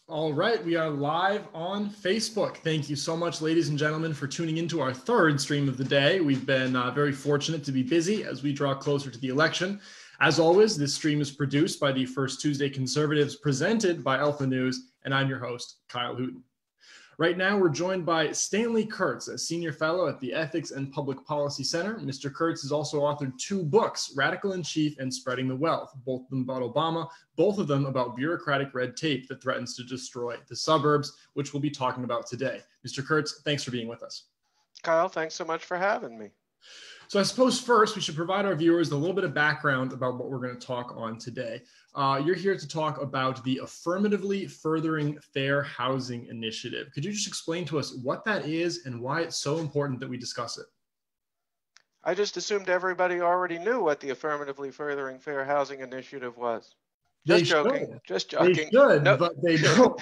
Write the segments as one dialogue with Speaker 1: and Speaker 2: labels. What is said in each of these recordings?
Speaker 1: All right, we are live on Facebook. Thank you so much, ladies and gentlemen, for tuning into our third stream of the day. We've been very fortunate to be busy as we draw closer to the election. As always, this stream is produced by the First Tuesday Conservatives, presented by Alpha News, and I'm your host, Kyle Hooten. Right now, we're joined by Stanley Kurtz, a senior fellow at the Ethics and Public Policy Center. Mr. Kurtz has also authored two books, Radical in Chief and Spreading the Wealth, both of them about Obama, both of them about bureaucratic red tape that threatens to destroy the suburbs, which we'll be talking about today. Mr. Kurtz, thanks for being with us.
Speaker 2: Kyle, thanks so much for having me.
Speaker 1: So I suppose first we should provide our viewers a little bit of background about what we're going to talk on today. You're here to talk about the Affirmatively Furthering Fair Housing Initiative. Could you just explain to us what that is and why it's so important that we discuss it?
Speaker 2: I just assumed everybody already knew what the Affirmatively Furthering Fair Housing Initiative was. Just joking. Just joking.
Speaker 1: They should, but they don't.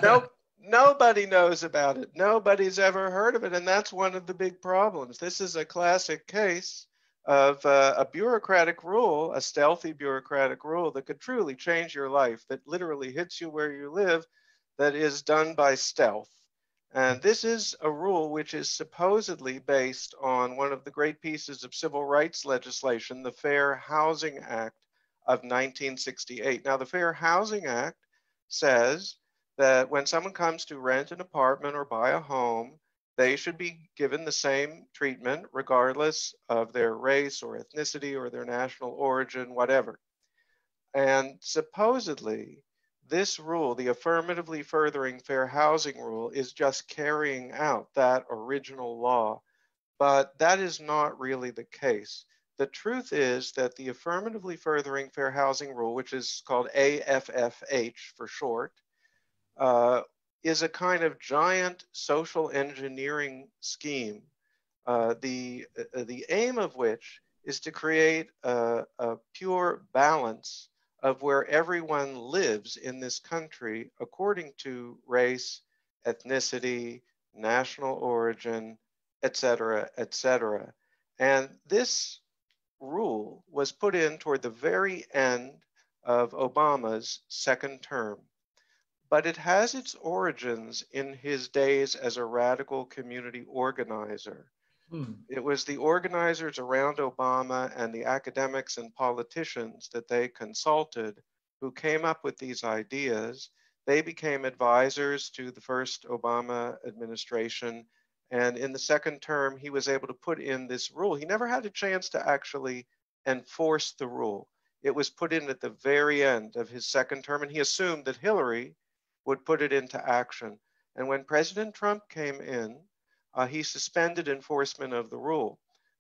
Speaker 2: Nope. Nobody knows about it. Nobody's ever heard of it. And that's one of the big problems. This is a classic case of a bureaucratic rule, a stealthy bureaucratic rule that could truly change your life, that literally hits you where you live, that is done by stealth. And this is a rule which is supposedly based on one of the great pieces of civil rights legislation, the Fair Housing Act of 1968. Now, the Fair Housing Act says that when someone comes to rent an apartment or buy a home, they should be given the same treatment regardless of their race or ethnicity or their national origin, whatever. And supposedly, this rule, the Affirmatively Furthering Fair Housing Rule, is just carrying out that original law. But that is not really the case. The truth is that the Affirmatively Furthering Fair Housing Rule, which is called AFFH for short, is a kind of giant social engineering scheme, the aim of which is to create a pure balance of where everyone lives in this country according to race, ethnicity, national origin, et cetera, et cetera. And this rule was put in toward the very end of Obama's second term. But it has its origins in his days as a radical community organizer. It was the organizers around Obama and the academics and politicians that they consulted who came up with these ideas. They became advisors to the first Obama administration. And in the second term, he was able to put in this rule. He never had a chance to actually enforce the rule. It was put in at the very end of his second term, and he assumed that Hillary would put it into action. And when President Trump came in, he suspended enforcement of the rule.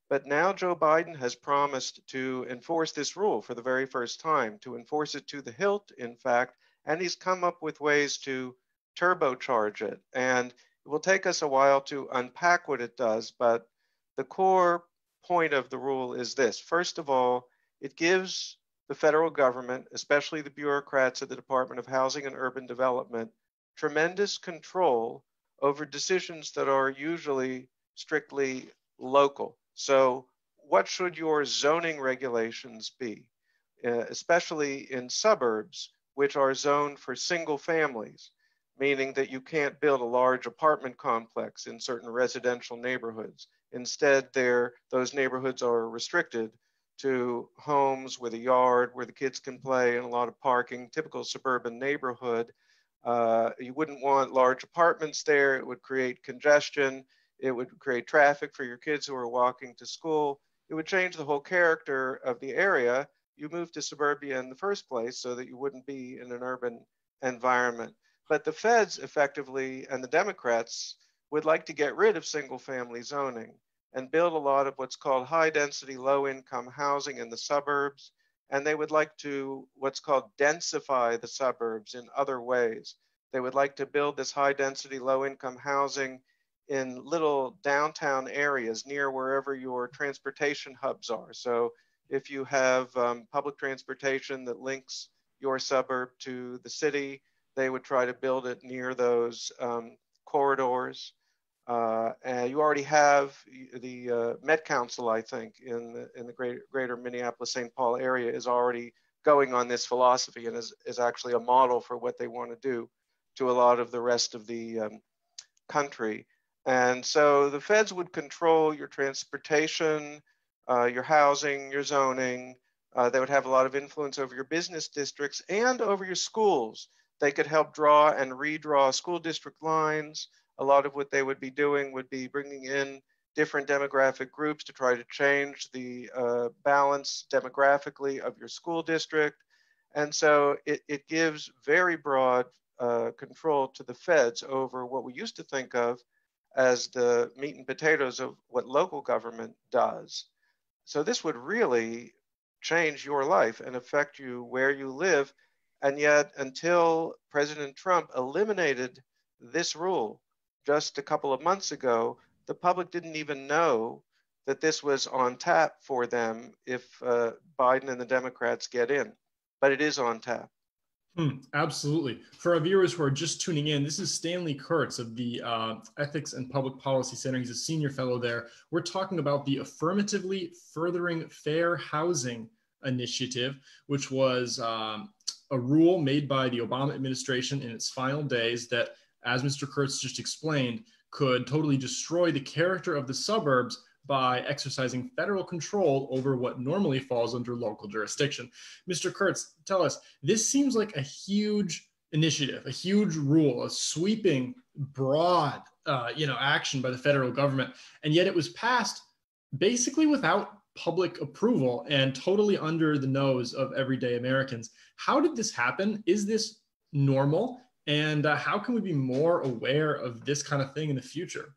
Speaker 2: But now Joe Biden has promised to enforce this rule for the very first time, to enforce it to the hilt, in fact, and he's come up with ways to turbocharge it. And it will take us a while to unpack what it does, but the core point of the rule is this. First of all, it gives the federal government, especially the bureaucrats at the Department of Housing and Urban Development, tremendous control over decisions that are usually strictly local. So what should your zoning regulations be, especially in suburbs, which are zoned for single families, meaning that you can't build a large apartment complex in certain residential neighborhoods. Instead, those neighborhoods are restricted to homes with a yard where the kids can play and a lot of parking, typical suburban neighborhood. You wouldn't want large apartments there. It would create congestion. It would create traffic for your kids who are walking to school. It would change the whole character of the area. You moved to suburbia in the first place so that you wouldn't be in an urban environment. But the feds effectively, and the Democrats, would like to get rid of single family zoning and build a lot of what's called high density, low income housing in the suburbs. And they would like to what's called densify the suburbs in other ways. They would like to build this high density, low income housing in little downtown areas near wherever your transportation hubs are. So if you have public transportation that links your suburb to the city, they would try to build it near those corridors. And you already have the Met Council, I think, in the greater Minneapolis-St. Paul area is already going on this philosophy and is actually a model for what they want to do. to a lot of the rest of the country. And so the feds would control your transportation, your housing, your zoning. They would have a lot of influence over your business districts and over your schools. They could help draw and redraw school district lines. A lot of what they would be doing would be bringing in different demographic groups to try to change the balance demographically of your school district. And so it gives very broad control to the feds over what we used to think of as the meat and potatoes of what local government does. So this would really change your life and affect you where you live. And yet, until President Trump eliminated this rule just a couple of months ago, the public didn't even know that this was on tap for them if Biden and the Democrats get in. But it is on tap.
Speaker 1: Absolutely. For our viewers who are just tuning in, this is Stanley Kurtz of the Ethics and Public Policy Center. He's a senior fellow there. We're talking about the Affirmatively Furthering Fair Housing Initiative, which was a rule made by the Obama administration in its final days that, as Mr. Kurtz just explained, could totally destroy the character of the suburbs by exercising federal control over what normally falls under local jurisdiction. Mr. Kurtz, tell us, this seems like a huge initiative, a huge rule, a sweeping, broad, action by the federal government, and yet it was passed basically without public approval and totally under the nose of everyday Americans. How did this happen? Is this normal? And how can we be more aware of this kind of thing in the future?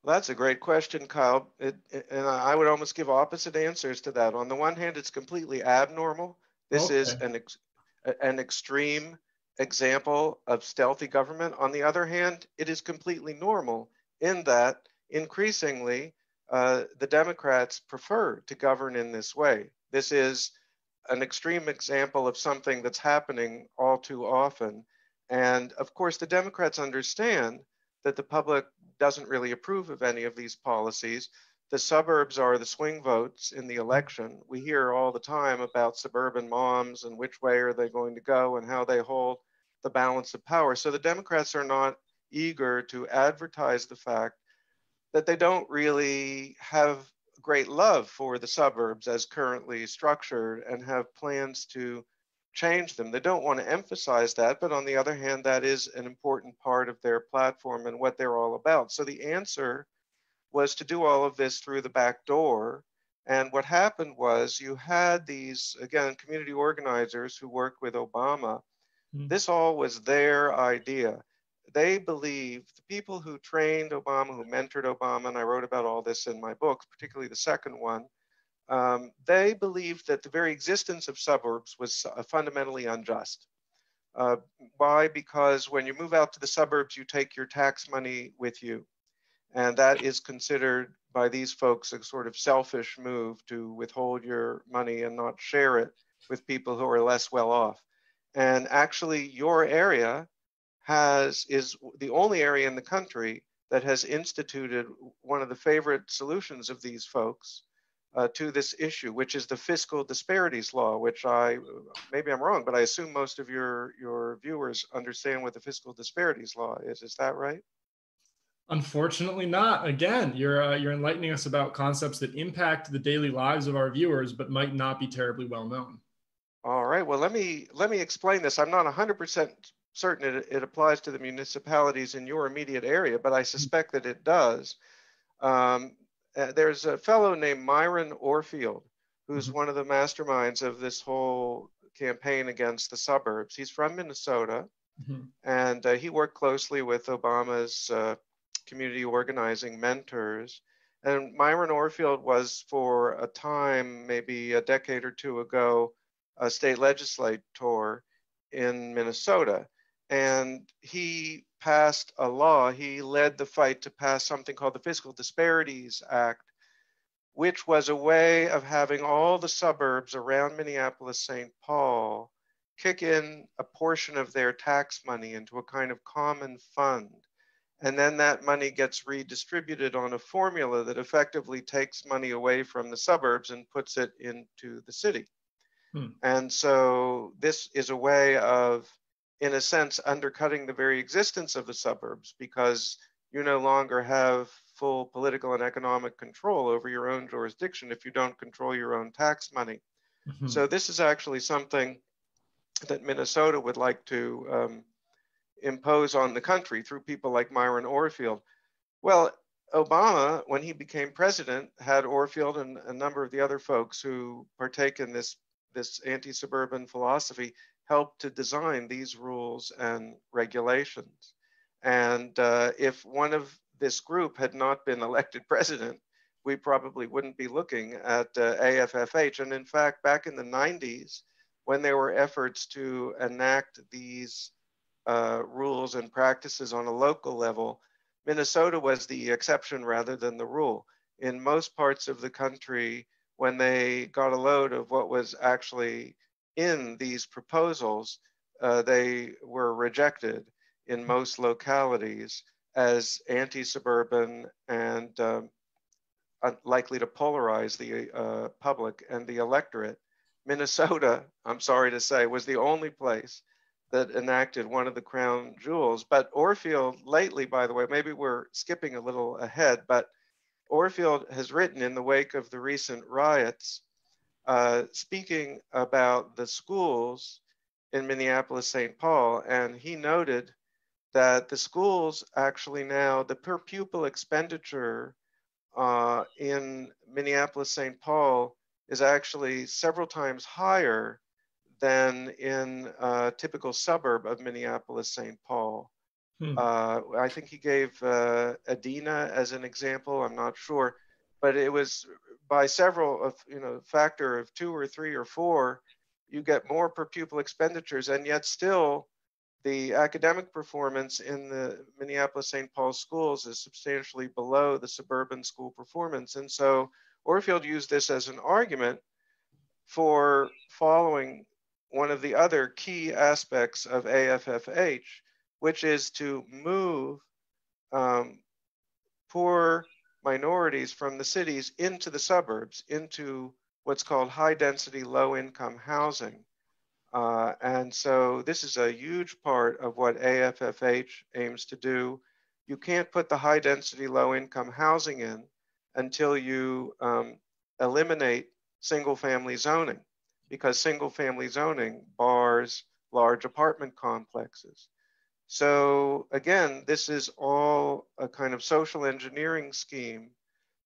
Speaker 2: Well, that's a great question, Kyle. And I would almost give opposite answers to that. On the one hand, it's completely abnormal. This is an extreme example of stealthy government. On the other hand, it is completely normal in that increasingly the Democrats prefer to govern in this way. This is an extreme example of something that's happening all too often. And of course, the Democrats understand that the public doesn't really approve of any of these policies. The suburbs are the swing votes in the election. We hear all the time about suburban moms and which way are they going to go and how they hold the balance of power. So the Democrats are not eager to advertise the fact that they don't really have great love for the suburbs as currently structured and have plans to change them. They don't want to emphasize that, but on the other hand, that is an important part of their platform and what they're all about. So the answer was to do all of this through the back door. And what happened was you had these, again, community organizers who worked with Obama. This all was their idea. They believed, the people who trained Obama, who mentored Obama, and I wrote about all this in my books, particularly the second one, they believed that the very existence of suburbs was fundamentally unjust. Why? Because when you move out to the suburbs, you take your tax money with you. And that is considered by these folks a sort of selfish move to withhold your money and not share it with people who are less well off. And actually, your area is the only area in the country that has instituted one of the favorite solutions of these folks to this issue, which is the Fiscal Disparities Law, which maybe I'm wrong, but I assume most of your viewers understand what the Fiscal Disparities Law is. Is that right?
Speaker 1: Unfortunately not. Again, you're enlightening us about concepts that impact the daily lives of our viewers, but might not be terribly well known. All
Speaker 2: right. Well, let me explain this. I'm not 100% certain it applies to the municipalities in your immediate area, but I suspect that it does. There's a fellow named Myron Orfield, who's one of the masterminds of this whole campaign against the suburbs. He's from Minnesota, and he worked closely with Obama's community organizing mentors. And Myron Orfield was, for a time, maybe a decade or two ago, a state legislator in Minnesota. And he passed a law. He led the fight to pass something called the Fiscal Disparities Act, which was a way of having all the suburbs around Minneapolis-St. Paul kick in a portion of their tax money into a kind of common fund. And then that money gets redistributed on a formula that effectively takes money away from the suburbs and puts it into the city. And so this is a way of in a sense, undercutting the very existence of the suburbs because you no longer have full political and economic control over your own jurisdiction if you don't control your own tax money.
Speaker 1: Mhm.
Speaker 2: So this is actually something that Minnesota would like to impose on the country through people like Myron Orfield. Well, Obama, when he became president, had Orfield and a number of the other folks who partake in this anti-suburban philosophy helped to design these rules and regulations. And if one of this group had not been elected president, we probably wouldn't be looking at AFFH. And in fact, back in the 90s, when there were efforts to enact these rules and practices on a local level, Minnesota was the exception rather than the rule. In most parts of the country, when they got a load of what was actually in these proposals, they were rejected in most localities as anti-suburban and likely to polarize the public and the electorate. Minnesota, I'm sorry to say, was the only place that enacted one of the crown jewels. But Orfield lately, by the way, maybe we're skipping a little ahead, but Orfield has written in the wake of the recent riots, speaking about the schools in Minneapolis, St. Paul, and he noted that the schools actually now, the per pupil expenditure in Minneapolis, St. Paul is actually several times higher than in a typical suburb of Minneapolis, St. Paul.
Speaker 1: Hmm.
Speaker 2: I think he gave Adena as an example. I'm not sure, but it was by several of factor of 2 or 3 or 4, you get more per pupil expenditures, and yet still the academic performance in the Minneapolis St. Paul schools is substantially below the suburban school performance. And so Orfield used this as an argument for following one of the other key aspects of AFFH, which is to move poor minorities from the cities into the suburbs, into what's called high density, low income housing. And so this is a huge part of what AFFH aims to do. You can't put the high density, low income housing in until you eliminate single family zoning, because single family zoning bars large apartment complexes. So again, this is all a kind of social engineering scheme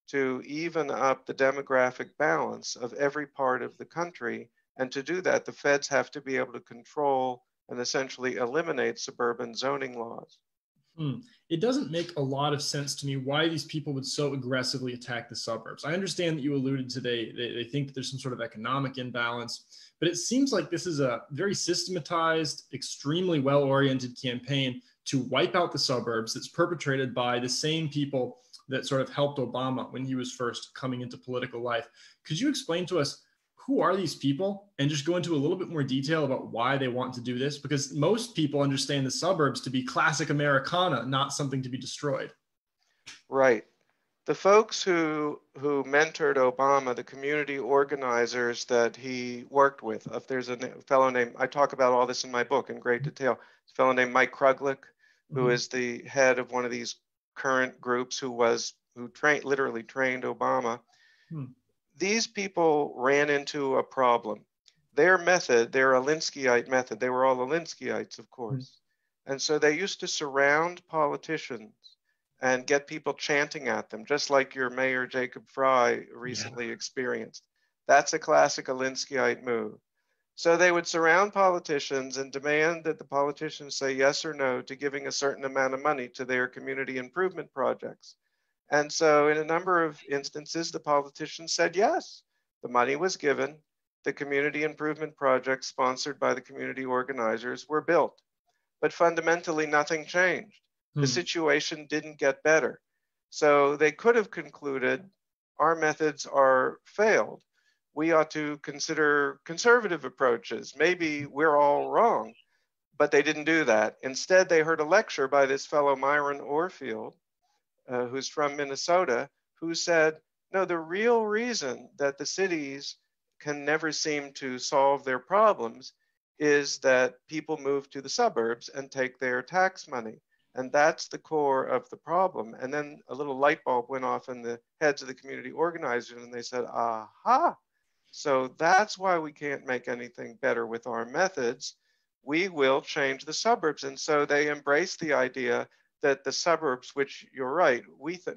Speaker 2: to even up the demographic balance of every part of the country. And to do that, the feds have to be able to control and essentially eliminate suburban zoning laws.
Speaker 1: It doesn't make a lot of sense to me why these people would so aggressively attack the suburbs. I understand that you alluded to they think that there's some sort of economic imbalance, but it seems like this is a very systematized, extremely well-oriented campaign to wipe out the suburbs that's perpetrated by the same people that sort of helped Obama when he was first coming into political life. Could you explain to us who are these people and just go into a little bit more detail about why they want to do this? Because most people understand the suburbs to be classic Americana, not something to be destroyed.
Speaker 2: Right. The folks who mentored Obama, the community organizers that he worked with, if there's a fellow named, I talk about all this in my book in great detail, a fellow named Mike Kruglich, who is the head of one of these current groups who literally trained Obama. These people ran into a problem. Their method, their Alinskyite method, they were all Alinskyites, of course. And so they used to surround politicians and get people chanting at them, just like your Mayor Jacob Fry recently experienced. That's a classic Alinskyite move. So they would surround politicians and demand that the politicians say yes or no to giving a certain amount of money to their community improvement projects. And so in a number of instances, the politicians said yes. The money was given. The community improvement projects sponsored by the community organizers were built. But fundamentally, nothing changed. The situation didn't get better. So they could have concluded our methods are failed. We ought to consider conservative approaches. Maybe we're all wrong. But they didn't do that. Instead, they heard a lecture by this fellow Myron Orfield, who's from Minnesota, who said, no, the real reason that the cities can never seem to solve their problems is that people move to the suburbs and take their tax money. And that's the core of the problem. And then a little light bulb went off in the heads of the community organizers, and they said, aha, so that's why we can't make anything better with our methods. We will change the suburbs. And so they embraced the idea that the suburbs, which you're right,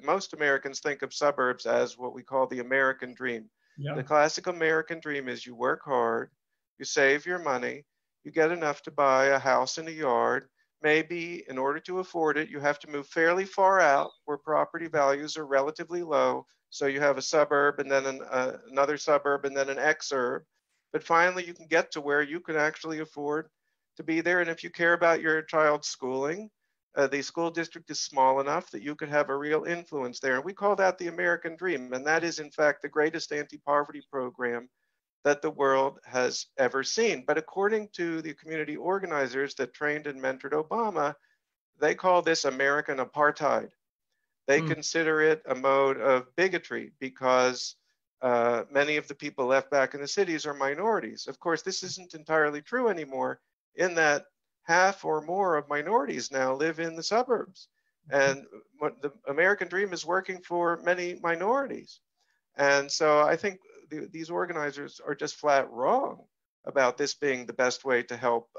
Speaker 2: most Americans think of suburbs as what we call the American dream.
Speaker 1: Yeah.
Speaker 2: The classic American dream is you work hard, you save your money, you get enough to buy a house and a yard. Maybe in order to afford it, you have to move fairly far out where property values are relatively low. So you have a suburb and then another suburb and then an exurb. But finally, you can get to where you can actually afford to be there. And if you care about your child's schooling, the school district is small enough that you could have a real influence there. And we call that the American dream. And that is, in fact, the greatest anti-poverty program that the world has ever seen. But according to the community organizers that trained and mentored Obama, they call this American apartheid. They consider it a mode of bigotry because many of the people left back in the cities are minorities. Of course, this isn't entirely true anymore, in that half or more of minorities now live in the suburbs. And the American dream is working for many minorities. And so I think these organizers are just flat wrong about this being the best way to help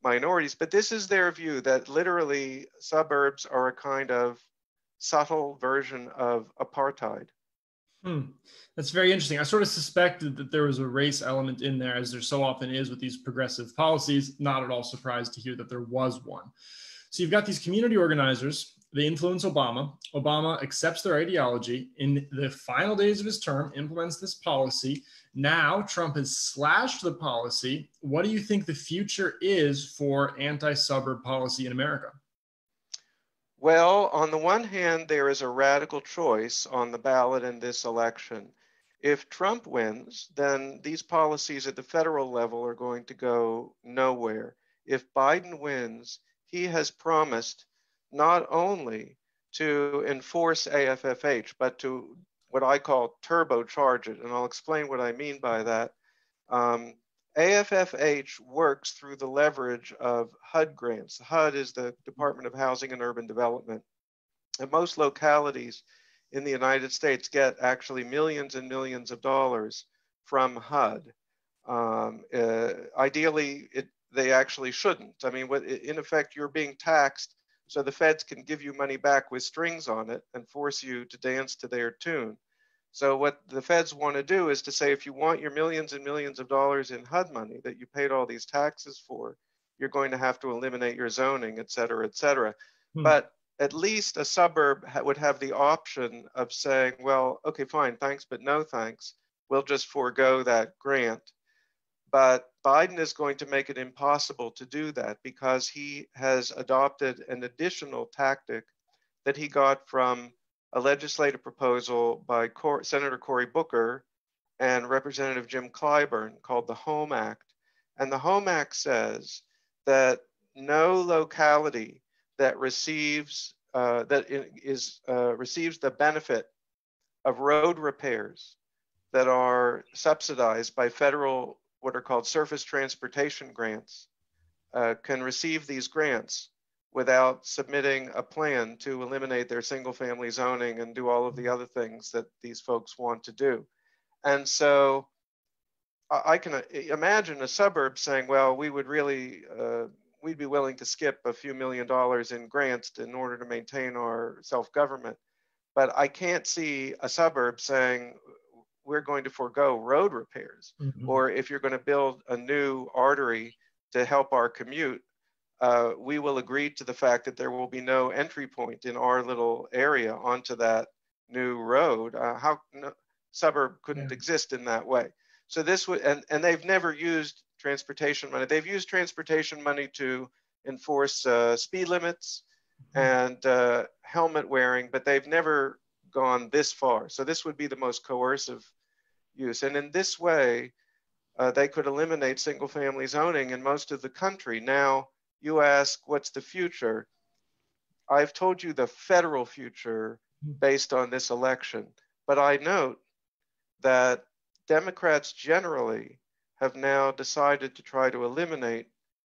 Speaker 2: minorities. But this is their view, that literally suburbs are a kind of subtle version of apartheid.
Speaker 1: That's very interesting. I sort of suspected that there was a race element in there, as there so often is with these progressive policies. Not at all surprised to hear that there was one. So you've got these community organizers. They influence Obama. Obama accepts their ideology. In the final days of his term, implements this policy. Now Trump has slashed the policy. What do you think the future is for anti-suburb policy in America?
Speaker 2: Well, on the one hand, there is a radical choice on the ballot in this election. If Trump wins, then these policies at the federal level are going to go nowhere. If Biden wins, he has promised not only to enforce AFFH, but to what I call turbocharge it. And I'll explain what I mean by that. AFFH works through the leverage of HUD grants. HUD is the Department of Housing and Urban Development. And most localities in the United States get actually millions and millions of dollars from HUD. Ideally, they actually shouldn't. I mean, in effect, you're being taxed so the feds can give you money back with strings on it and force you to dance to their tune. So what the feds want to do is to say, if you want your millions and millions of dollars in HUD money that you paid all these taxes for, you're going to have to eliminate your zoning, et cetera, et cetera. But at least a suburb would have the option of saying, well, okay, fine, thanks, but no thanks. We'll just forego that grant. But Biden is going to make it impossible to do that because he has adopted an additional tactic that he got from a legislative proposal by Senator Cory Booker and Representative Jim Clyburn called the Home Act. And the Home Act says that no locality that receives receives the benefit of road repairs that are subsidized by federal, what are called surface transportation grants, can receive these grants without submitting a plan to eliminate their single family zoning and do all of the other things that these folks want to do. And so I can imagine a suburb saying, well, we would really, we'd be willing to skip a few $1 million in grants in order to maintain our self-government. But I can't see a suburb saying, we're going to forego road repairs, or if you're going to build a new artery to help our commute, we will agree to the fact that there will be no entry point in our little area onto that new road. Suburb couldn't exist in that way. So this would, and they've never used transportation money. They've used transportation money to enforce speed limits and helmet wearing, but they've never gone this far. So this would be the most coercive use. And in this way, they could eliminate single family zoning in most of the country. Now, you ask, what's the future? I've told you the federal future based on this election, but I note that Democrats generally have now decided to try to eliminate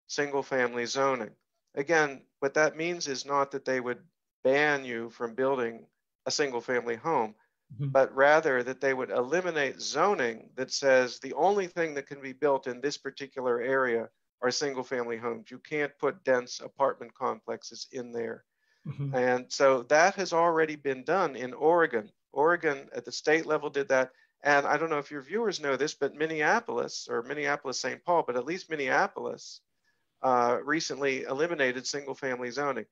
Speaker 2: single-family zoning. Again, what that means is not that they would ban you from building a single-family home, but rather that they would eliminate zoning that says the only thing that can be built in this particular area are single-family homes. You can't put dense apartment complexes in there. And so that has already been done in Oregon. Oregon at the state level did that. And I don't know if your viewers know this, but Minneapolis, or Minneapolis-St. Paul, but at least Minneapolis recently eliminated single-family zoning.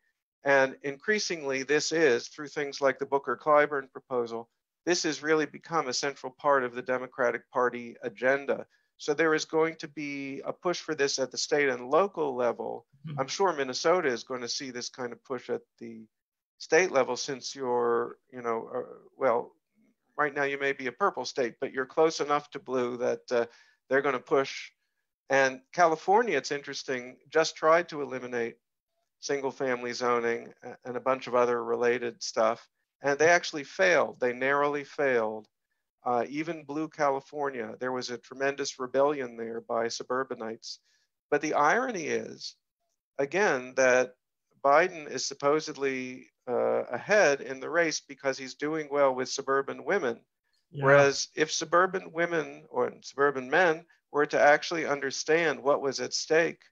Speaker 2: And increasingly, this is, through things like the Booker-Clyburn proposal, this has really become a central part of the Democratic Party agenda. So there is going to be a push for this at the state and local level. I'm sure Minnesota is going to see this kind of push at the state level, since you're, well, right now you may be a purple state, but you're close enough to blue that they're going to push. And California, it's interesting, just tried to eliminate single family zoning and a bunch of other related stuff. And they actually failed. They narrowly failed. Even blue California, there was a tremendous rebellion there by suburbanites. But the irony is, again, that Biden is supposedly ahead in the race because he's doing well with suburban women. Yeah. Whereas if suburban women or suburban men were to actually understand what was at stake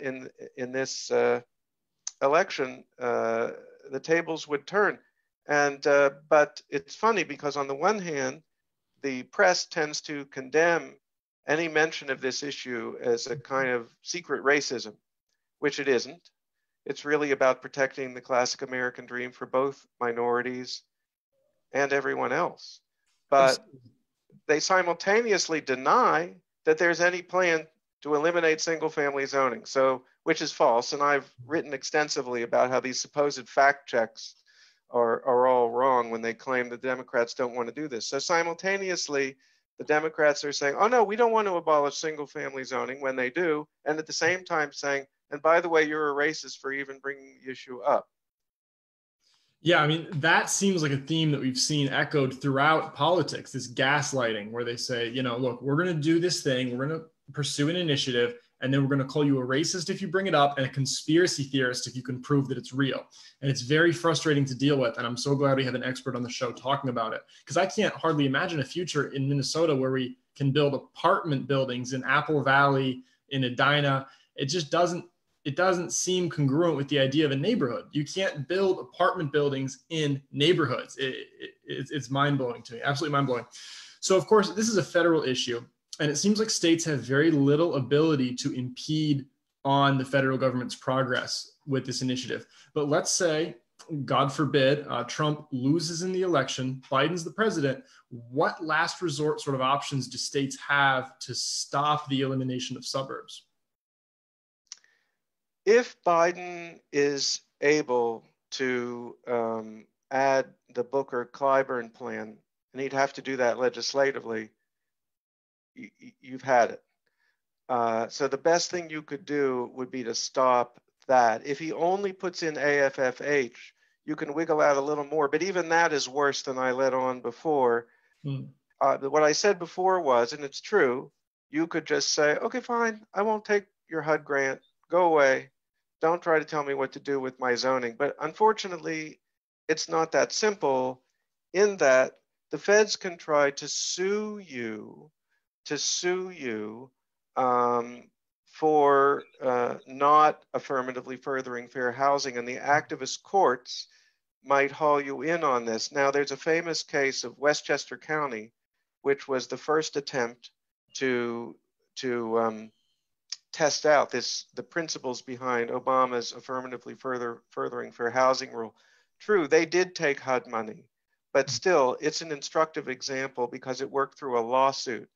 Speaker 2: in this election, the tables would turn. And but it's funny because on the one hand, the press tends to condemn any mention of this issue as a kind of secret racism, which it isn't. It's really about protecting the classic American dream for both minorities and everyone else. But they simultaneously deny that there's any plan to eliminate single-family zoning, so which is false. And I've written extensively about how these supposed fact checks are all wrong when they claim the Democrats don't want to do this. So simultaneously, the Democrats are saying, oh no, we don't want to abolish single-family zoning, when they do, and at the same time saying, and by the way, you're a racist for even bringing the issue up.
Speaker 1: Yeah, I mean, that seems like a theme that we've seen echoed throughout politics, this gaslighting, where they say, look, we're going to do this thing, we're going to pursue an initiative, and then we're going to call you a racist if you bring it up and a conspiracy theorist if you can prove that it's real. And it's very frustrating to deal with. And I'm so glad we have an expert on the show talking about it, because I can't hardly imagine a future in Minnesota where we can build apartment buildings in Apple Valley, in Edina. It just doesn't seem congruent with the idea of a neighborhood. You can't build apartment buildings in neighborhoods. It's mind-blowing to me, absolutely mind-blowing. So of course, this is a federal issue. And it seems like states have very little ability to impede on the federal government's progress with this initiative. But let's say, God forbid, Trump loses in the election, Biden's the president. What last resort sort of options do states have to stop the elimination of suburbs?
Speaker 2: If Biden is able to add the Booker-Clyburn plan, and he'd have to do that legislatively, you've had it. So the best thing you could do would be to stop that. If he only puts in AFFH, you can wiggle out a little more, but even that is worse than I let on before. What I said before was, and it's true, you could just say, okay, fine, I won't take your HUD grant, go away. Don't try to tell me what to do with my zoning. But unfortunately, it's not that simple, in that the feds can try to sue you for not affirmatively furthering fair housing, and the activist courts might haul you in on this. Now, there's a famous case of Westchester County, which was the first attempt to test out the principles behind Obama's affirmatively furthering fair housing rule. True, they did take HUD money, but still, it's an instructive example because it worked through a lawsuit.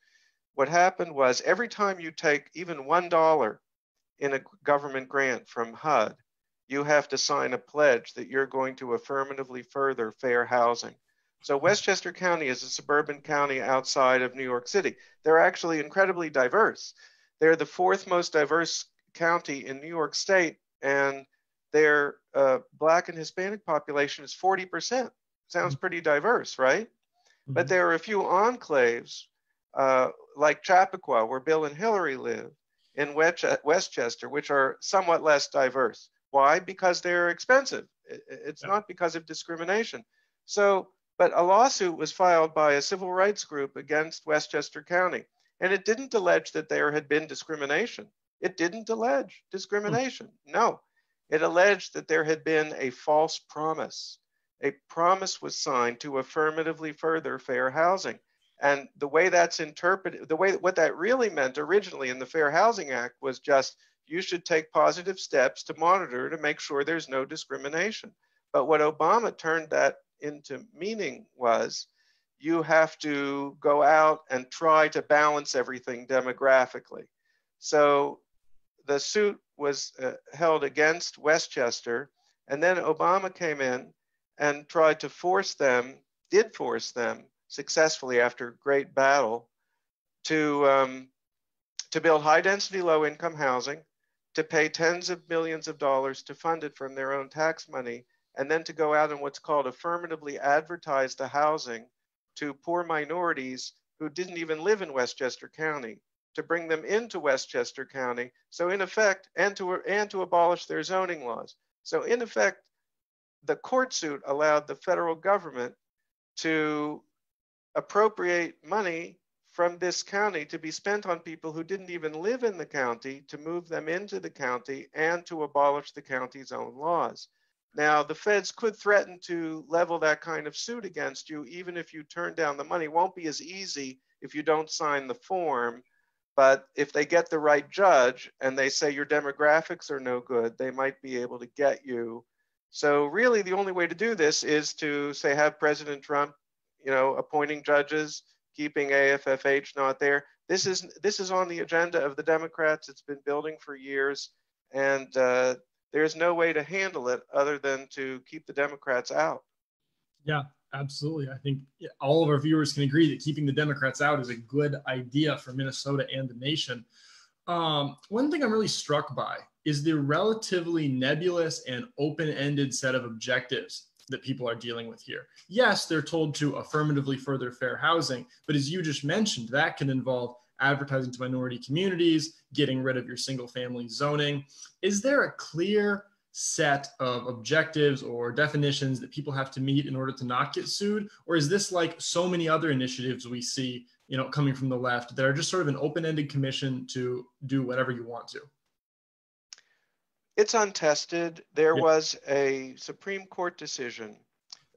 Speaker 2: What happened was, every time you take even $1 in a government grant from HUD, you have to sign a pledge that you're going to affirmatively further fair housing. So Westchester County is a suburban county outside of New York City. They're actually incredibly diverse. They're the fourth most diverse county in New York State, and their Black and Hispanic population is 40%. Sounds pretty diverse, right? But there are a few enclaves like Chappaqua, where Bill and Hillary live, in Westchester, which are somewhat less diverse. Why? Because they're expensive. It's not because of discrimination. So, but a lawsuit was filed by a civil rights group against Westchester County, and it didn't allege that there had been discrimination. It didn't allege discrimination. No, it alleged that there had been a false promise. A promise was signed to affirmatively further fair housing. And the way that's interpreted, what that really meant originally in the Fair Housing Act was just you should take positive steps to monitor to make sure there's no discrimination. But what Obama turned that into meaning was you have to go out and try to balance everything demographically. So the suit was held against Westchester, and then Obama came in and tried to force them successfully after great battle to build high density, low income housing, to pay tens of millions of dollars to fund it from their own tax money, and then to go out and what's called affirmatively advertise the housing to poor minorities who didn't even live in Westchester County, to bring them into Westchester County. So in effect, and to abolish their zoning laws. So in effect, the court suit allowed the federal government to appropriate money from this county to be spent on people who didn't even live in the county, to move them into the county, and to abolish the county's own laws. Now, the feds could threaten to level that kind of suit against you, even if you turn down the money. It won't be as easy if you don't sign the form, but if they get the right judge and they say your demographics are no good, they might be able to get you. So really the only way to do this is to say, have President Trump, appointing judges, keeping AFFH not there. This is on the agenda of the Democrats. It's been building for years, and there's no way to handle it other than to keep the Democrats out.
Speaker 1: Yeah, absolutely. I think all of our viewers can agree that keeping the Democrats out is a good idea for Minnesota and the nation. One thing I'm really struck by is the relatively nebulous and open-ended set of objectives that people are dealing with here. Yes, they're told to affirmatively further fair housing, but as you just mentioned, that can involve advertising to minority communities, getting rid of your single-family zoning. Is there a clear set of objectives or definitions that people have to meet in order to not get sued? Or is this like so many other initiatives we see, coming from the left that are just sort of an open-ended commission to do whatever you want to?
Speaker 2: It's untested. There was a Supreme Court decision,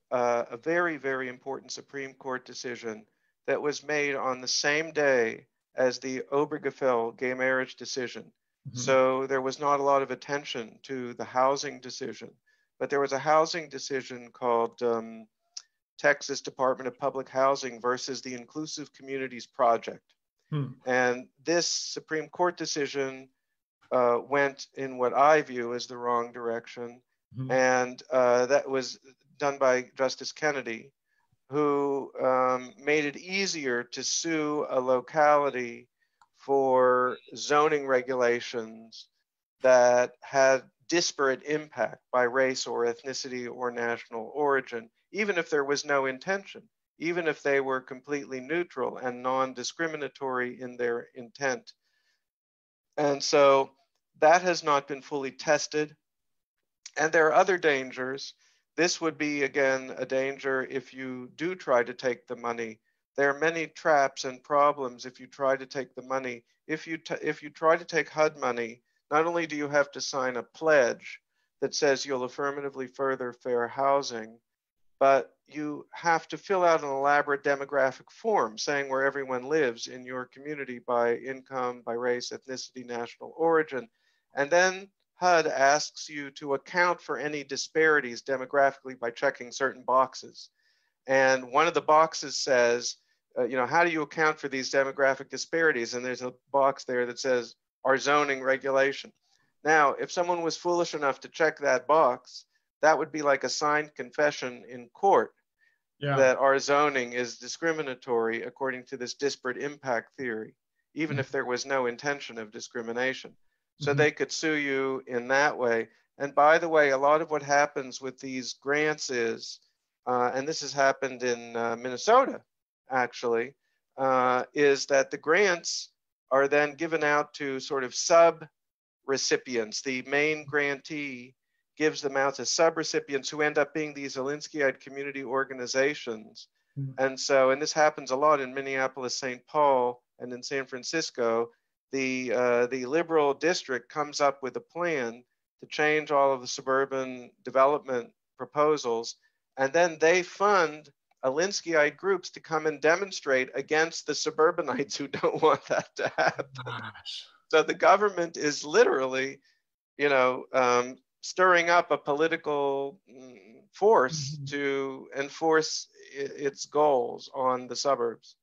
Speaker 2: a very, very important Supreme Court decision that was made on the same day as the Obergefell gay marriage decision. Mm-hmm. So there was not a lot of attention to the housing decision, but there was a housing decision called Texas Department of Public Housing versus the Inclusive Communities Project. And this Supreme Court decision went in what I view as the wrong direction. Mm-hmm. And that was done by Justice Kennedy, who made it easier to sue a locality for zoning regulations that had disparate impact by race or ethnicity or national origin, even if there was no intention, even if they were completely neutral and non-discriminatory in their intent. And so that has not been fully tested. And there are other dangers. This would be, again, a danger if you do try to take the money. There are many traps and problems if you try to take the money. If you try to take HUD money, not only do you have to sign a pledge that says you'll affirmatively further fair housing, but you have to fill out an elaborate demographic form saying where everyone lives in your community by income, by race, ethnicity, national origin. And then HUD asks you to account for any disparities demographically by checking certain boxes. And one of the boxes says, how do you account for these demographic disparities? And there's a box there that says our zoning regulation. Now, if someone was foolish enough to check that box, that would be like a signed confession in court that our zoning is discriminatory according to this disparate impact theory, even if there was no intention of discrimination. So they could sue you in that way. And by the way, a lot of what happens with these grants is, and this has happened in Minnesota, actually, is that the grants are then given out to sort of sub-recipients. The main grantee gives them out to sub-recipients who end up being these Alinskyite community organizations. And so, and this happens a lot in Minneapolis, St. Paul, and in San Francisco, the liberal district comes up with a plan to change all of the suburban development proposals, and then they fund Alinskyite groups to come and demonstrate against the suburbanites who don't want that to happen.
Speaker 1: Gosh.
Speaker 2: So the government is literally, stirring up a political force to enforce its goals on the suburbs.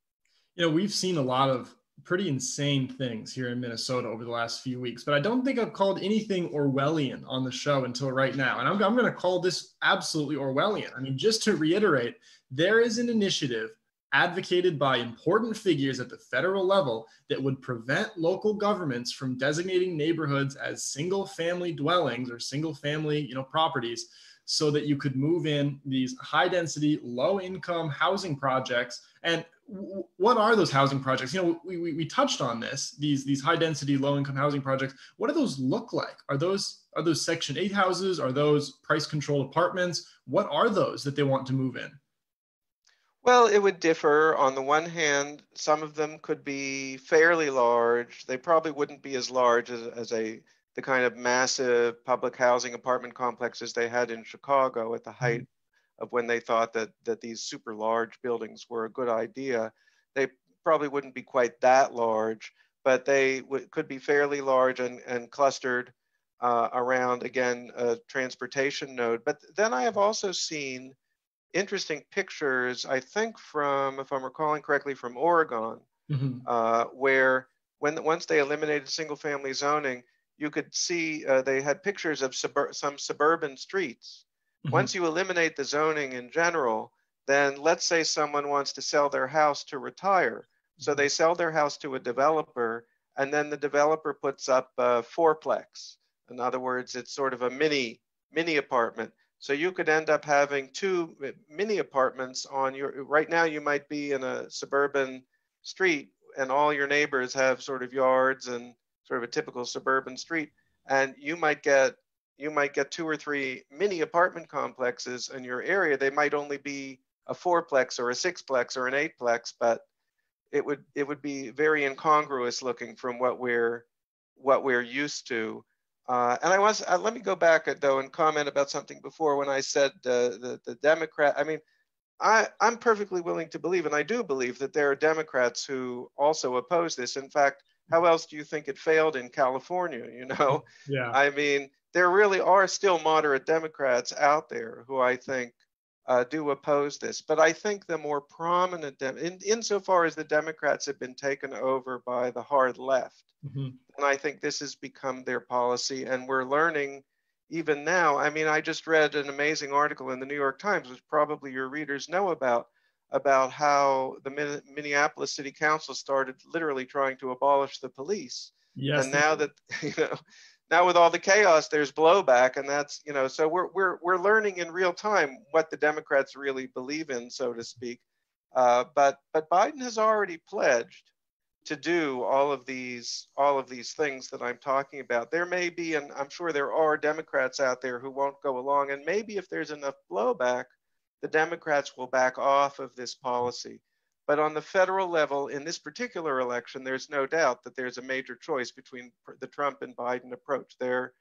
Speaker 1: We've seen a lot of pretty insane things here in Minnesota over the last few weeks, but I don't think I've called anything Orwellian on the show until right now. And I'm going to call this absolutely Orwellian. I mean, just to reiterate, there is an initiative advocated by important figures at the federal level that would prevent local governments from designating neighborhoods as single-family dwellings or single-family, properties, so that you could move in these high-density, low-income housing projects. And what are those housing projects? We touched on this. These high-density, low-income housing projects. What do those look like? Are those Section 8 houses? Are those price-controlled apartments? What are those that they want to move in?
Speaker 2: Well, it would differ. On the one hand, some of them could be fairly large. They probably wouldn't be as large as the kind of massive public housing apartment complexes they had in Chicago at the height of when they thought that these super large buildings were a good idea. They probably wouldn't be quite that large, but they could be fairly large and clustered around, again, a transportation node. But then I have also seen interesting pictures, I think from, if I'm recalling correctly, from Oregon, where once they eliminated single family zoning, you could see they had pictures of some suburban streets. Once you eliminate the zoning in general, then let's say someone wants to sell their house to retire. So they sell their house to a developer, and then the developer puts up a fourplex. In other words, it's sort of a mini apartment. So you could end up having two mini apartments right now you might be in a suburban street and all your neighbors have sort of yards and sort of a typical suburban street. And you might get 2 or 3 mini apartment complexes in your area. They might only be a fourplex or a sixplex or an eightplex, but it would be very incongruous looking from what we're used to. And let me go back though and comment about something before when I said the Democrat. I mean, I'm perfectly willing to believe, and I do believe that there are Democrats who also oppose this. In fact, how else do you think it failed in California?
Speaker 1: Yeah.
Speaker 2: I mean, there really are still moderate Democrats out there who I think do oppose this. But I think the more prominent, insofar as the Democrats have been taken over by the hard left, and I think this has become their policy. And we're learning even now. I mean, I just read an amazing article in the New York Times, which probably your readers know about how the Minneapolis City Council started literally trying to abolish the police.
Speaker 1: Yes.
Speaker 2: And now that, now with all the chaos, there's blowback, and that's, so we're learning in real time what the Democrats really believe in, so to speak. But Biden has already pledged to do all of these things that I'm talking about. There may be, and I'm sure there are Democrats out there who won't go along, and maybe if there's enough blowback, the Democrats will back off of this policy. But on the federal level, in this particular election, there's no doubt that there's a major choice between the Trump and Biden approach. They're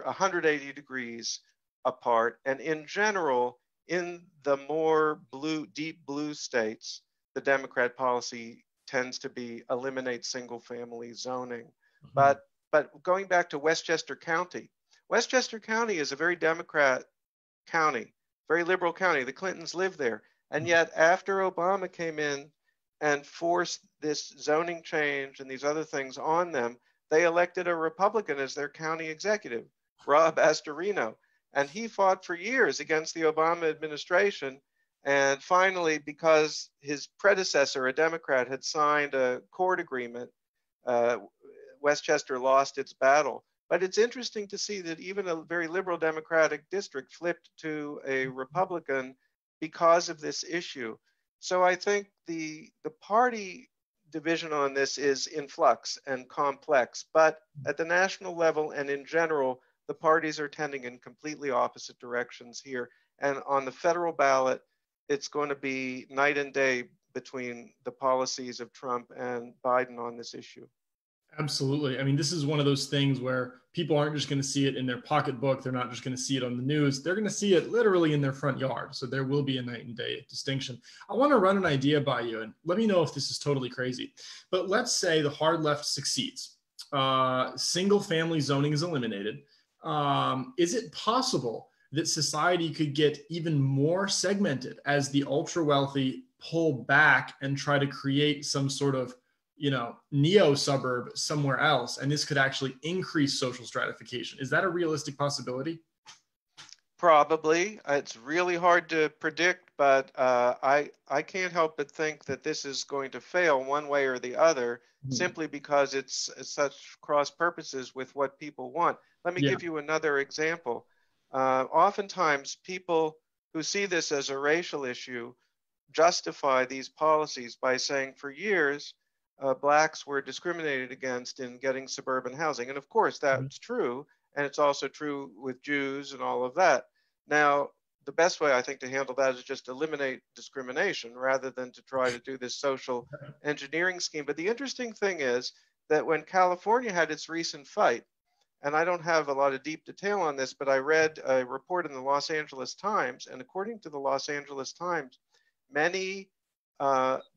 Speaker 2: 180 degrees apart. And in general, in the more deep blue states, the Democrat policy tends to be eliminate single family zoning. But going back to Westchester County is a very Democrat county, very liberal county. The Clintons live there. And yet after Obama came in and forced this zoning change and these other things on them, they elected a Republican as their county executive, Rob Astorino. And he fought for years against the Obama administration. And finally, because his predecessor, a Democrat, had signed a court agreement, Westchester lost its battle. But it's interesting to see that even a very liberal Democratic district flipped to a Republican because of this issue. So I think the party division on this is in flux and complex, but at the national level and in general, the parties are tending in completely opposite directions here. And on the federal ballot, it's going to be night and day between the policies of Trump and Biden on this issue.
Speaker 1: Absolutely. I mean, this is one of those things where people aren't just going to see it in their pocketbook. They're not just going to see it on the news. They're going to see it literally in their front yard. So there will be a night and day distinction. I want to run an idea by you, and let me know if this is totally crazy. But let's say the hard left succeeds. Single family zoning is eliminated. Is it possible that society could get even more segmented as the ultra wealthy pull back and try to create some sort of neo suburb somewhere else, and this could actually increase social stratification? Is that a realistic possibility?
Speaker 2: Probably. It's really hard to predict, but I can't help but think that this is going to fail one way or the other, simply because it's such cross purposes with what people want. Let me give you another example. Oftentimes, people who see this as a racial issue justify these policies by saying, for years, blacks were discriminated against in getting suburban housing. And of course, that's true. And it's also true with Jews and all of that. Now, the best way I think to handle that is just eliminate discrimination rather than to try to do this social engineering scheme. But the interesting thing is that when California had its recent fight, and I don't have a lot of deep detail on this, but I read a report in the Los Angeles Times, and according to the Los Angeles Times, many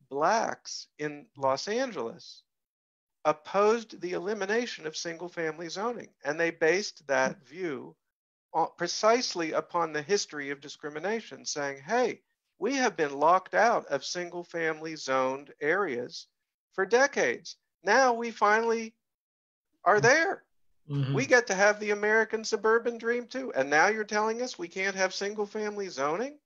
Speaker 2: blacks in Los Angeles opposed the elimination of single-family zoning, and they based that view precisely upon the history of discrimination, saying, hey, we have been locked out of single-family zoned areas for decades. Now we finally are there. We get to have the American suburban dream too, and now you're telling us we can't have single-family zoning?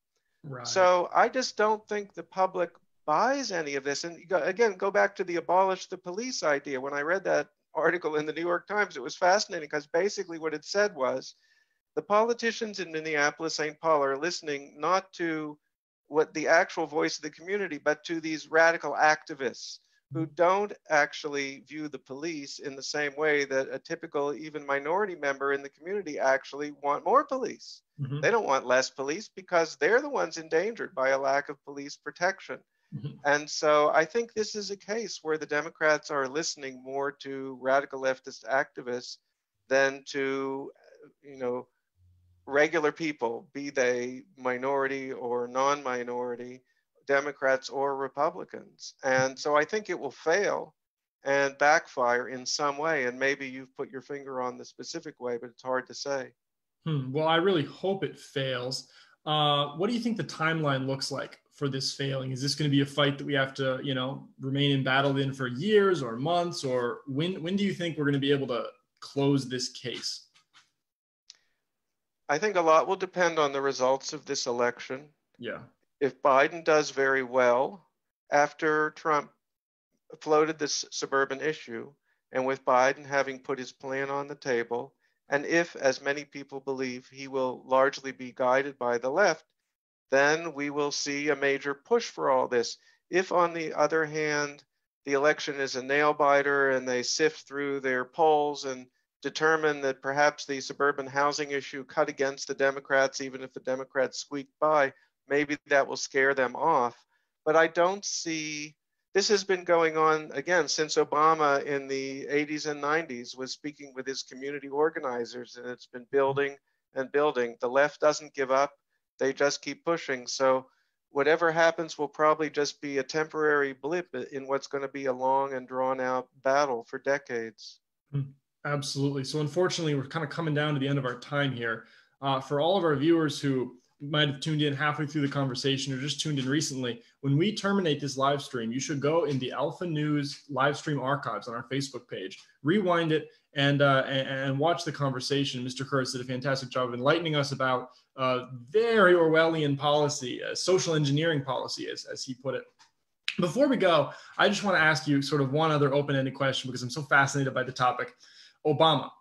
Speaker 2: Right. So I just don't think the public buys any of this. And again, go back to the abolish the police idea. When I read that article in the New York Times, it was fascinating because basically what it said was the politicians in Minneapolis, St. Paul are listening not to what the actual voice of the community, but to these radical activists who don't actually view the police in the same way that a typical even minority member in the community actually want more police. They don't want less police because they're the ones endangered by a lack of police protection. And so I think this is a case where the Democrats are listening more to radical leftist activists than to, regular people, be they minority or non-minority, Democrats or Republicans. And so I think it will fail and backfire in some way. And maybe you've put your finger on the specific way, but it's hard to say.
Speaker 1: Well, I really hope it fails. What do you think the timeline looks like for this failing? Is this going to be a fight that we have to, remain embattled in for years or months? Or when do you think we're going to be able to close this case?
Speaker 2: I think a lot will depend on the results of this election.
Speaker 1: Yeah.
Speaker 2: If Biden does very well after Trump floated this suburban issue, and with Biden having put his plan on the table, and if, as many people believe, he will largely be guided by the left, then we will see a major push for all this. If, on the other hand, the election is a nail biter and they sift through their polls and determine that perhaps the suburban housing issue cut against the Democrats, even if the Democrats squeaked by, maybe that will scare them off. But I don't see, this has been going on, again, since Obama in the 80s and 90s was speaking with his community organizers, and it's been building and building. The left doesn't give up. They just keep pushing. So whatever happens will probably just be a temporary blip in what's going to be a long and drawn out battle for decades.
Speaker 1: Absolutely. So unfortunately, we're kind of coming down to the end of our time here. For all of our viewers who might have tuned in halfway through the conversation or just tuned in recently, when we terminate this live stream, you should go in the Alpha News live stream archives on our Facebook page, rewind it, and watch the conversation. Mr. Kurtz did a fantastic job of enlightening us about very Orwellian policy, social engineering policy, as he put it. Before we go, I just want to ask you sort of one other open-ended question because I'm so fascinated by the topic. Obama.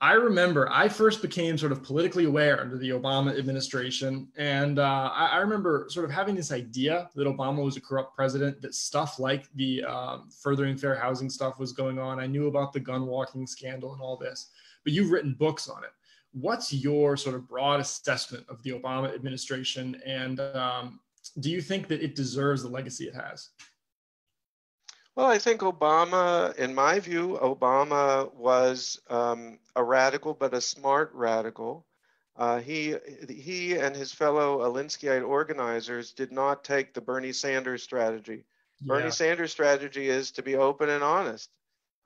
Speaker 1: I remember I first became sort of politically aware under the Obama administration. And I remember sort of having this idea that Obama was a corrupt president, that stuff like the furthering fair housing stuff was going on. I knew about the gun walking scandal and all this, but you've written books on it. What's your sort of broad assessment of the Obama administration? And do you think that it deserves the legacy it has?
Speaker 2: Well, I think Obama, in my view, Obama was a radical, but a smart radical. He and his fellow Alinskyite organizers did not take the Bernie Sanders strategy. Yeah. Bernie Sanders' strategy is to be open and honest.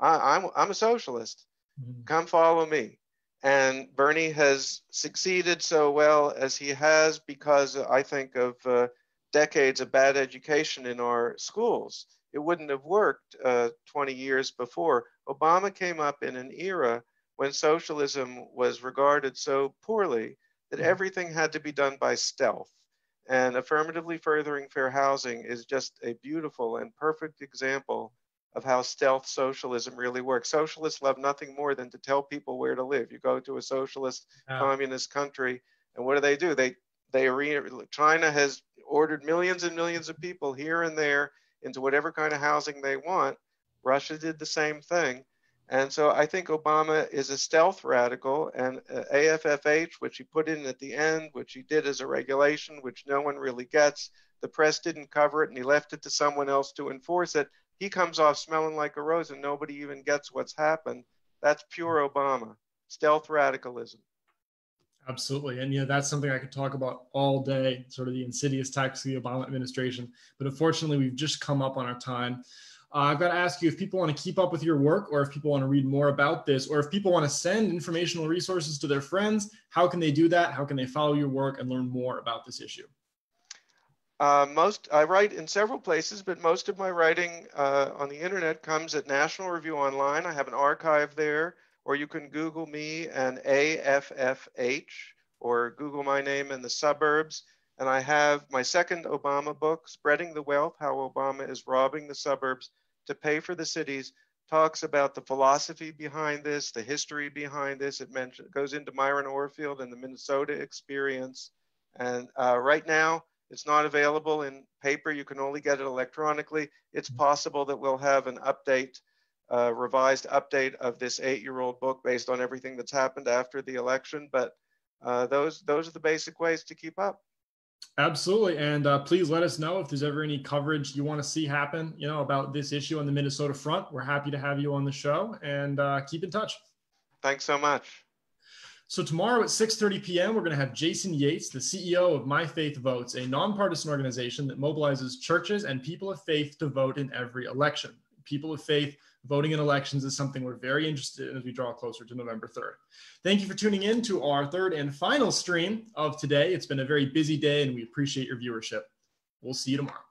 Speaker 2: I'm a socialist. Mm-hmm. Come follow me. And Bernie has succeeded so well as he has because I think of decades of bad education in our schools. It wouldn't have worked 20 years before. Obama came up in an era when socialism was regarded so poorly that everything had to be done by stealth. And affirmatively furthering fair housing is just a beautiful and perfect example of how stealth socialism really works. Socialists love nothing more than to tell people where to live. You go to a socialist communist country, and what do? China has ordered millions and millions of people here and there into whatever kind of housing they want. Russia did the same thing. And so I think Obama is a stealth radical, and AFFH, which he put in at the end, which he did as a regulation, which no one really gets. The press didn't cover it, and he left it to someone else to enforce it. He comes off smelling like a rose, and nobody even gets what's happened. That's pure Obama, stealth radicalism.
Speaker 1: Absolutely. And that's something I could talk about all day, sort of the insidious tactics of the Obama administration. But unfortunately, we've just come up on our time. I've got to ask you, if people want to keep up with your work, or if people want to read more about this, or if people want to send informational resources to their friends, how can they do that? How can they follow your work and learn more about this issue?
Speaker 2: I write in several places, but most of my writing on the internet comes at National Review Online. I have an archive there. Or you can Google me and AFFH, or Google my name in the suburbs. And I have my second Obama book, Spreading the Wealth, How Obama is Robbing the Suburbs to Pay for the Cities, talks about the philosophy behind this, the history behind this. It goes into Myron Orfield and the Minnesota experience. And right now, it's not available in paper. You can only get it electronically. It's possible that we'll have an update, revised update of this 8-year-old book based on everything that's happened after the election. But those are the basic ways to keep up.
Speaker 1: Absolutely. And please let us know if there's ever any coverage you want to see happen, about this issue on the Minnesota front. We're happy to have you on the show, and keep in touch.
Speaker 2: Thanks so much.
Speaker 1: So tomorrow at 6:30 p.m., we're going to have Jason Yates, the CEO of My Faith Votes, a nonpartisan organization that mobilizes churches and people of faith to vote in every election. People of faith voting in elections is something we're very interested in as we draw closer to November 3rd. Thank you for tuning in to our third and final stream of today. It's been a very busy day, and we appreciate your viewership. We'll see you tomorrow.